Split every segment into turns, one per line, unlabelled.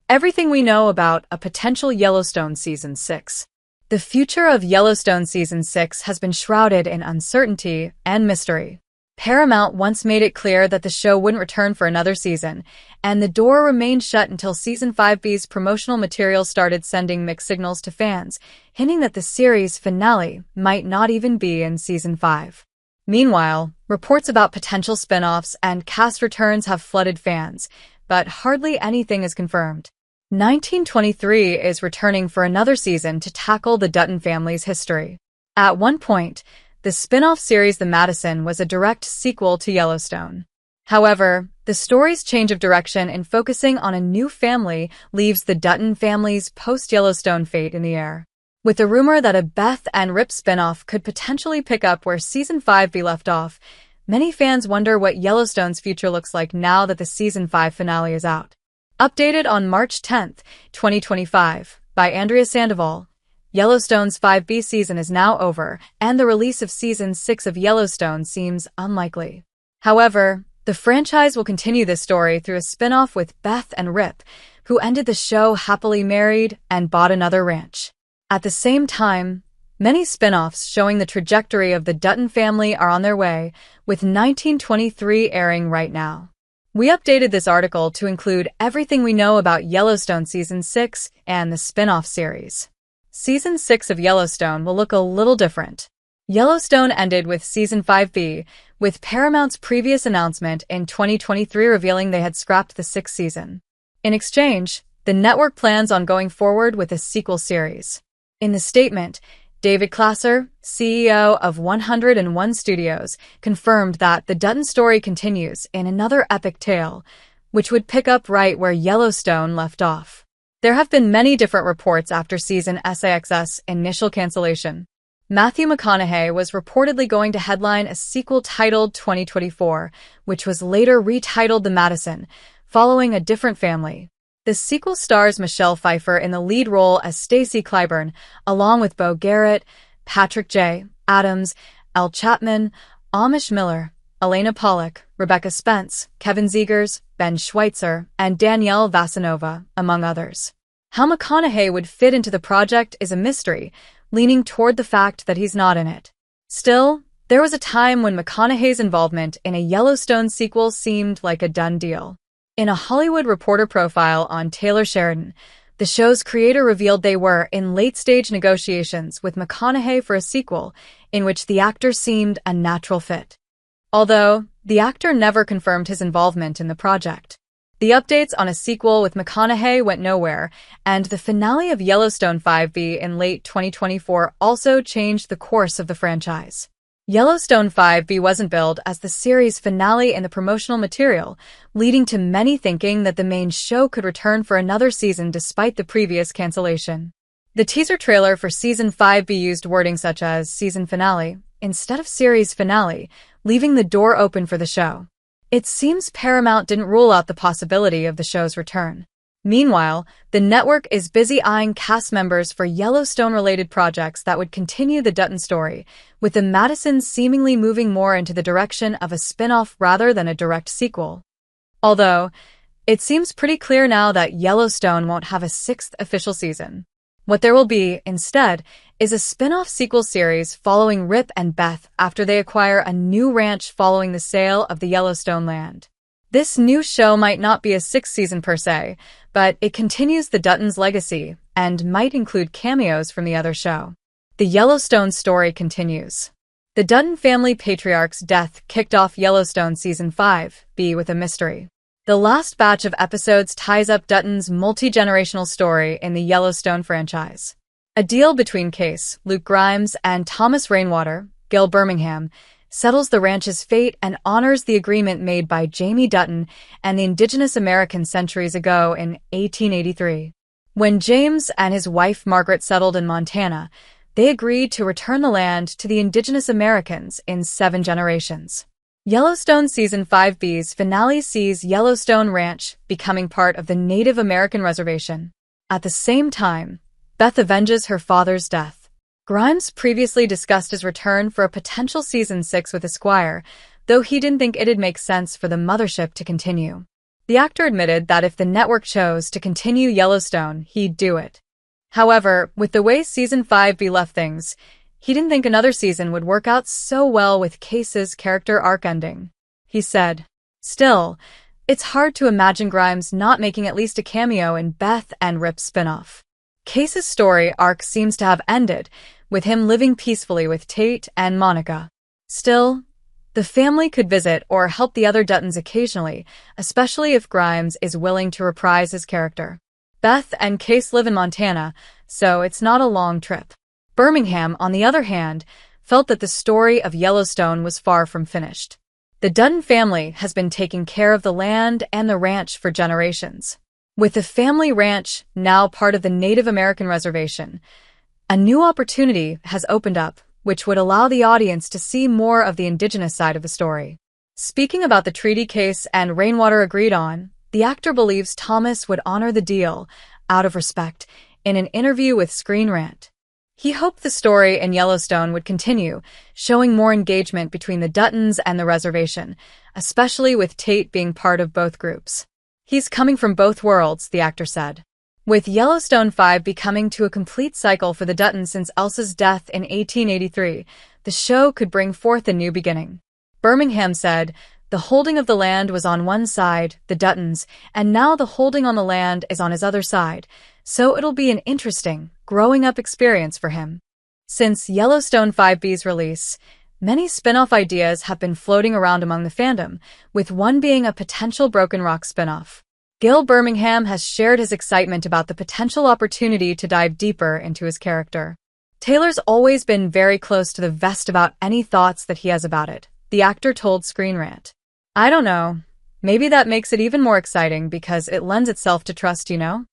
Everything we know about a potential Yellowstone Season 6. The future of Yellowstone Season 6 has been shrouded in uncertainty and mystery. Paramount once made it clear that the show wouldn't return for another season, and the door remained shut until Season 5B's promotional material started sending mixed signals to fans, hinting that the series' finale might not even be in Season 5. Meanwhile, reports about potential spin-offs and cast returns have flooded fans, but hardly anything is confirmed. 1923 is returning for another season to tackle the Dutton family's history. At one point, the spin-off series The Madison was a direct sequel to Yellowstone. However, the story's change of direction in focusing on a new family leaves the Dutton family's post-Yellowstone fate in the air. With the rumor that a Beth and Rip spin-off could potentially pick up where Season 5 be left off, many fans wonder what Yellowstone's future looks like now that the Season 5 finale is out. Updated on March 10, 2025, by Andrea Sandoval, Yellowstone's 5B season is now over, and the release of Season 6 of Yellowstone seems unlikely. However, the franchise will continue this story through a spin-off with Beth and Rip, who ended the show happily married and bought another ranch. At the same time, many spin-offs showing the trajectory of the Dutton family are on their way, with 1923 airing right now. We updated this article to include everything we know about Yellowstone Season 6 and the spin-off series. Season 6 of Yellowstone will look a little different. Yellowstone ended with Season 5B, with Paramount's previous announcement in 2023 revealing they had scrapped the sixth season. In exchange, the network plans on going forward with a sequel series. In the statement, David Klasser, CEO of 101 Studios, confirmed that the Dutton story continues in another epic tale, which would pick up right where Yellowstone left off. There have been many different reports after Season 6's initial cancellation. Matthew McConaughey was reportedly going to headline a sequel titled 2024, which was later retitled The Madison, following a different family. The sequel stars Michelle Pfeiffer in the lead role as Stacy Clyburn, along with Beau Garrett, Patrick J. Adams, Elle Chapman, Amish Miller, Alaina Pollack, Rebecca Spence, Kevin Zegers, Ben Schweitzer, and Danielle Vasinova, among others. How McConaughey would fit into the project is a mystery, leaning toward the fact that he's not in it. Still, there was a time when McConaughey's involvement in a Yellowstone sequel seemed like a done deal. In a Hollywood Reporter profile on Taylor Sheridan, the show's creator revealed they were in late-stage negotiations with McConaughey for a sequel, in which the actor seemed a natural fit. Although, the actor never confirmed his involvement in the project. The updates on a sequel with McConaughey went nowhere, and the finale of Yellowstone 5B in late 2024 also changed the course of the franchise. Yellowstone 5B wasn't billed as the series' finale in the promotional material, leading to many thinking that the main show could return for another season despite the previous cancellation. The teaser trailer for Season 5B used wording such as season finale instead of series finale, leaving the door open for the show. It seems Paramount didn't rule out the possibility of the show's return. Meanwhile, the network is busy eyeing cast members for Yellowstone-related projects that would continue the Dutton story, with the Madison seemingly moving more into the direction of a spin-off rather than a direct sequel. Although, it seems pretty clear now that Yellowstone won't have a sixth official season. What there will be, instead, is a spin-off sequel series following Rip and Beth after they acquire a new ranch following the sale of the Yellowstone land. This new show might not be a sixth season per se, but it continues the Duttons' legacy and might include cameos from the other show. The Yellowstone story continues. The Dutton family patriarch's death kicked off Yellowstone Season 5B with a mystery. The last batch of episodes ties up Dutton's multi-generational story in the Yellowstone franchise. A deal between Kayce, Luke Grimes, and Thomas Rainwater, Gil Birmingham, settles the ranch's fate and honors the agreement made by Jamie Dutton and the Indigenous Americans centuries ago in 1883. When James and his wife Margaret settled in Montana, they agreed to return the land to the Indigenous Americans in 7 generations. Yellowstone Season 5B's finale sees Yellowstone Ranch becoming part of the Native American Reservation. At the same time, Beth avenges her father's death. Grimes previously discussed his return for a potential Season 6 with Esquire, though he didn't think it'd make sense for the mothership to continue. The actor admitted that if the network chose to continue Yellowstone, he'd do it. However, with the way Season 5B left things, he didn't think another season would work out so well with Kayce's character arc ending. He said, "Still, it's hard to imagine Grimes not making at least a cameo in Beth and Rip's spinoff. Kayce's story arc seems to have ended, with him living peacefully with Tate and Monica. Still, the family could visit or help the other Duttons occasionally, especially if Grimes is willing to reprise his character. Beth and Kayce live in Montana, so it's not a long trip." Birmingham, on the other hand, felt that the story of Yellowstone was far from finished. The Dutton family has been taking care of the land and the ranch for generations. With the family ranch now part of the Native American Reservation, a new opportunity has opened up, which would allow the audience to see more of the indigenous side of the story. Speaking about the treaty Kayce and Rainwater agreed on, the actor believes Thomas would honor the deal, out of respect, in an interview with Screen Rant. He hoped the story in Yellowstone would continue, showing more engagement between the Duttons and the reservation, especially with Tate being part of both groups. "He's coming from both worlds," the actor said. With Yellowstone 5 becoming to a complete cycle for the Duttons since Elsa's death in 1883, the show could bring forth a new beginning. Birmingham said, "The holding of the land was on one side, the Duttons, and now the holding on the land is on his other side, so it'll be an interesting, growing-up experience for him." Since Yellowstone 5B's release, many spin-off ideas have been floating around among the fandom, with one being a potential Broken Rock spin-off. Gil Birmingham has shared his excitement about the potential opportunity to dive deeper into his character. "Taylor's always been very close to the vest about any thoughts that he has about it," the actor told Screen Rant. "I don't know. Maybe that makes it even more exciting because it lends itself to trust, you know?"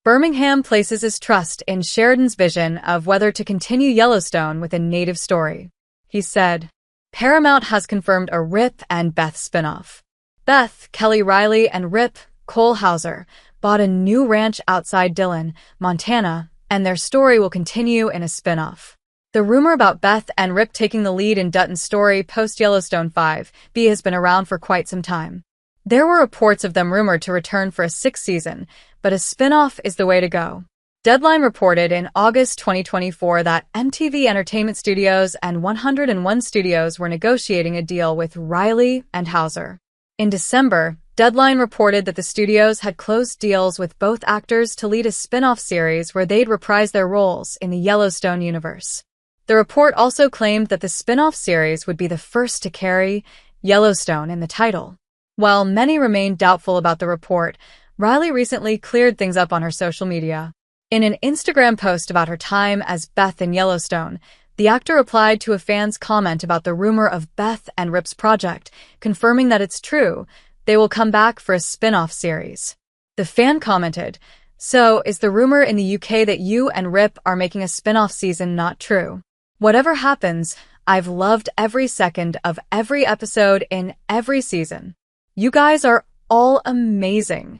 Birmingham places his trust in Sheridan's vision of whether to continue Yellowstone with a native story. He said, "Paramount has confirmed a Rip and Beth spinoff. Beth, Kelly Riley, and Rip, Cole Hauser, bought a new ranch outside Dillon, Montana, and their story will continue in a spin-off." The rumor about Beth and Rip taking the lead in Dutton's story post-Yellowstone 5B has been around for quite some time. There were reports of them rumored to return for a 6th season, but a spin-off is the way to go. Deadline reported in August 2024 that MTV Entertainment Studios and 101 Studios were negotiating a deal with Riley and Hauser. In December, Deadline reported that the studios had closed deals with both actors to lead a spin-off series where they'd reprise their roles in the Yellowstone universe. The report also claimed that the spin-off series would be the first to carry Yellowstone in the title. While many remained doubtful about the report, Riley recently cleared things up on her social media. In an Instagram post about her time as Beth in Yellowstone, the actor replied to a fan's comment about the rumor of Beth and Rip's project, confirming that it's true. They will come back for a spin-off series. The fan commented, "So, is the rumor in the UK that you and Rip are making a spin-off season not true? Whatever happens, I've loved every second of every episode in every season. You guys are all amazing."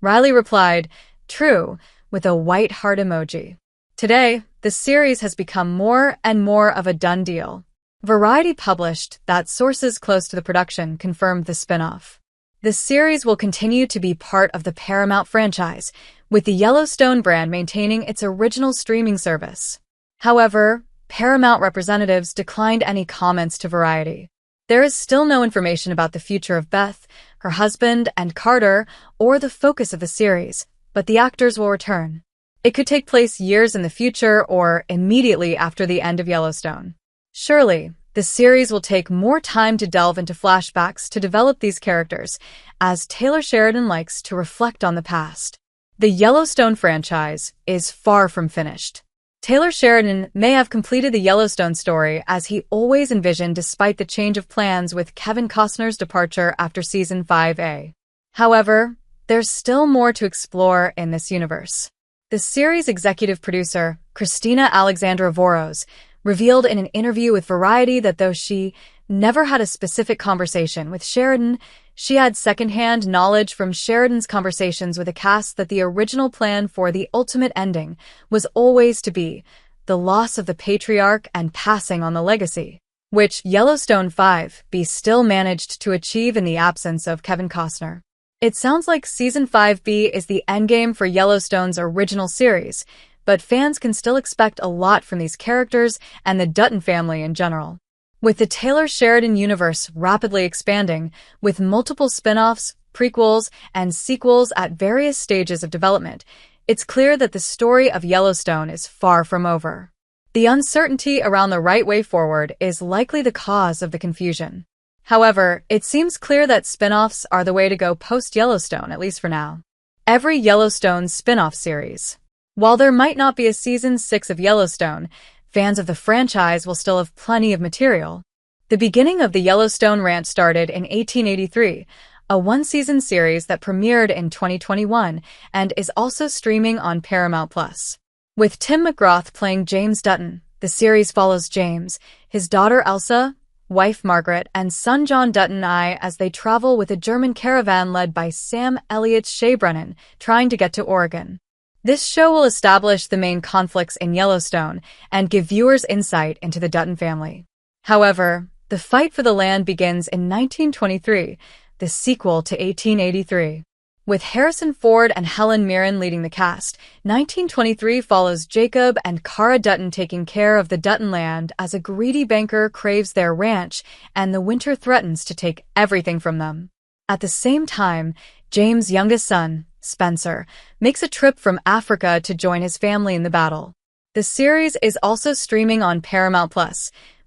Riley replied, "True," with a white heart emoji. Today, the series has become more and more of a done deal. Variety published that sources close to the production confirmed the spin-off. The series will continue to be part of the Paramount franchise, with the Yellowstone brand maintaining its original streaming service. However, Paramount representatives declined any comments to Variety. There is still no information about the future of Beth, her husband, and Carter, or the focus of the series, but the actors will return. It could take place years in the future or immediately after the end of Yellowstone. Surely, the series will take more time to delve into flashbacks to develop these characters, as Taylor Sheridan likes to reflect on the past. The Yellowstone franchise is far from finished. Taylor Sheridan may have completed the Yellowstone story as he always envisioned despite the change of plans with Kevin Costner's departure after Season 5A. However, there's still more to explore in this universe. The series' executive producer, Christina Alexandra Voros, revealed in an interview with Variety that though she never had a specific conversation with Sheridan, she had secondhand knowledge from Sheridan's conversations with the cast that the original plan for the ultimate ending was always to be the loss of the patriarch and passing on the legacy, which Yellowstone 5B still managed to achieve in the absence of Kevin Costner. It sounds like Season 5B is the endgame for Yellowstone's original series, but fans can still expect a lot from these characters and the Dutton family in general. With the Taylor-Sheridan universe rapidly expanding, with multiple spin-offs, prequels, and sequels at various stages of development, it's clear that the story of Yellowstone is far from over. The uncertainty around the right way forward is likely the cause of the confusion. However, it seems clear that spin-offs are the way to go post-Yellowstone, at least for now. Every Yellowstone spin-off series. While there might not be a Season 6 of Yellowstone, fans of the franchise will still have plenty of material. The beginning of the Yellowstone Ranch started in 1883, a one-season series that premiered in 2021 and is also streaming on Paramount+. With Tim McGrath playing James Dutton, the series follows James, his daughter Elsa, wife Margaret, and son John Dutton as they travel with a German caravan led by Sam Elliott Shea-Brennan, trying to get to Oregon. This show will establish the main conflicts in Yellowstone and give viewers insight into the Dutton family. However, the fight for the land begins in 1923, the sequel to 1883. With Harrison Ford and Helen Mirren leading the cast, 1923 follows Jacob and Cara Dutton taking care of the Dutton land as a greedy banker craves their ranch and the winter threatens to take everything from them. At the same time, James' youngest son, Spencer, makes a trip from Africa to join his family in the battle. The series is also streaming on Paramount+,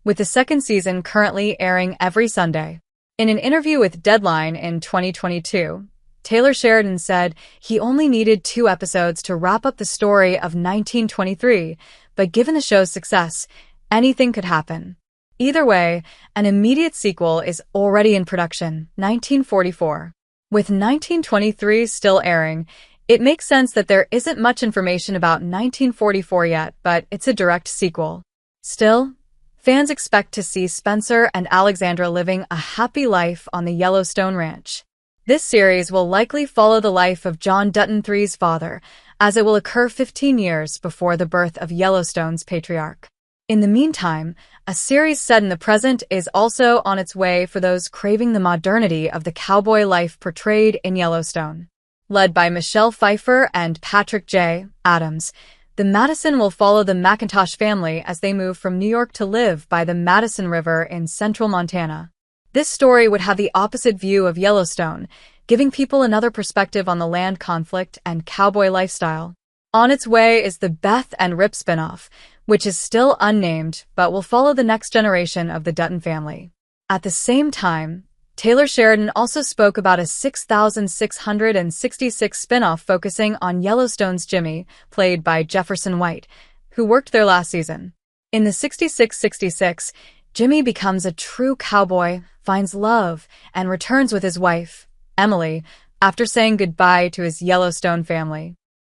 with the second season currently airing every Sunday. In an interview with Deadline in 2022, Taylor Sheridan said he only needed 2 episodes to wrap up the story of 1923, but given the show's success, anything could happen. Either way, an immediate sequel is already in production, 1944. With 1923 still airing, it makes sense that there isn't much information about 1944 yet, but it's a direct sequel. Still, fans expect to see Spencer and Alexandra living a happy life on the Yellowstone Ranch. This series will likely follow the life of John Dutton III's father, as it will occur 15 years before the birth of Yellowstone's patriarch. In the meantime, a series set in the present is also on its way for those craving the modernity of the cowboy life portrayed in Yellowstone. Led by Michelle Pfeiffer and Patrick J. Adams, the Madison will follow the McIntosh family as they move from New York to live by the Madison River in central Montana. This story would have the opposite view of Yellowstone, giving people another perspective on the land conflict and cowboy lifestyle. On its way is the Beth and Rip spinoff, which is still unnamed but will follow the next generation of the Dutton family. At the same time, Taylor Sheridan also spoke about a 6,666 spinoff focusing on Yellowstone's Jimmy, played by Jefferson White, who worked there last season. In the 6666, Jimmy becomes a true cowboy, finds love, and returns with his wife, Emily, after saying goodbye to his Yellowstone family.